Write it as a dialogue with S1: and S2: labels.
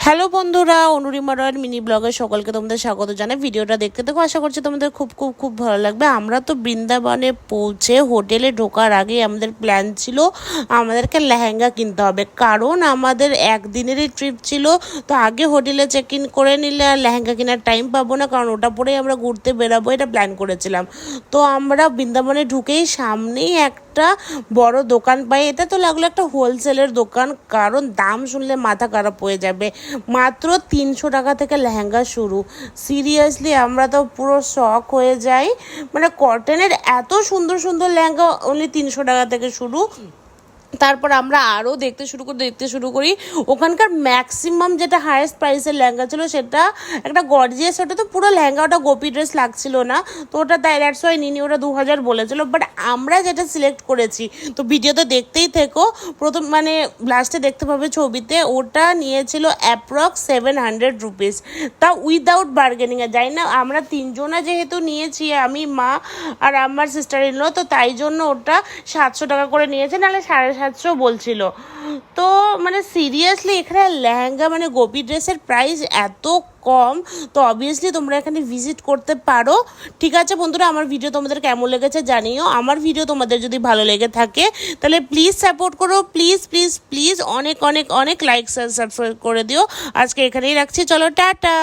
S1: Hello বন্ধুরা, অনুরিমা রয়ের mini ব্লগে সকলকে তোমাদের স্বাগত জানাই। ভিডিওটা দেখতে দেখো, আশা করছি তোমাদের খুব খুব খুব ভালো লাগবে। আমরা তো বৃন্দাবনে পৌঁছে হোটেলে ঢোকার আগে আমাদের প্ল্যান ছিল আমাদেরকে লেহেঙ্গা কিনতে হবে, কারণ আমাদের একদিনেরই ট্রিপ ছিল। তো আগে হোটেলে চেক ইন করে নিলে আর লেহেঙ্গা কেনার টাইম পাবো না, কারণ ওটা পরেই আমরা ঘুরতে বেরাবো, এটা প্ল্যান করেছিলাম। তো আমরা বৃন্দাবনে ঢুকেই সামনেই একটা বড় দোকান পাই। এটা তো লাগলো একটা হোলসেলের দোকান, কারণ দাম শুনলে মাথা খারাপ হয়ে যাবে। মাত্র 300 টাকা থেকে লেহেঙ্গা শুরু। সিরিয়াসলি আমরা তো পুরো শক হয়ে যাই, মানে কটনের এত সুন্দর সুন্দর লেহেঙ্গা অনলি 300 টাকা থেকে শুরু। তারপর আমরা আরও দেখতে শুরু করি। ওখানকার ম্যাক্সিমাম যেটা হায়েস্ট প্রাইসের লেহেঙ্গা ছিল সেটা একটা গর্জিয়াস, ওটা তো পুরো লেহেঙ্গা, ওটা গোপি ড্রেস লাগছিল না, তো ওটা তাই দ্যাটস ওয়াই নিনি, ওটা 2000 বলেছিল। বাট আমরা যেটা সিলেক্ট করেছি, তো ভিডিওতে দেখতেই থেকো, প্রথম মানে লাস্টে দেখতে পাবে ছবিতে, ওটা নিয়েছিল অ্যাপ্রক্স 700 রুপিস, তা উইদাউট বার্গেনিংয়ে। যাই না, আমরা তিনজনা যেহেতু নিয়েছি, আমি, মা আর আমার সিস্টার ইন ল, তো তাই জন্য ওটা 700 টাকা করে নিয়েছে, নাহলে 750 বলছিল। তো মানে সিরিয়াসলি এখানে লেহেঙ্গা মানে গোপি ড্রেসের প্রাইস এত কম, তো অবভিয়াসলি তোমরা এখানে ভিজিট করতে পারো। ঠিক আছে বন্ধুরা, আমার ভিডিও তোমাদের কেমন লেগেছে জানিও। আমার ভিডিও তোমাদের যদি ভালো লেগে থাকে তাহলে প্লিজ সাপোর্ট করো, প্লিজ প্লিজ প্লিজ অনেক অনেক অনেক লাইক সাবস্ক্রাইব করে দিও। আজকে এখানেই রাখছি, চলো টাটা।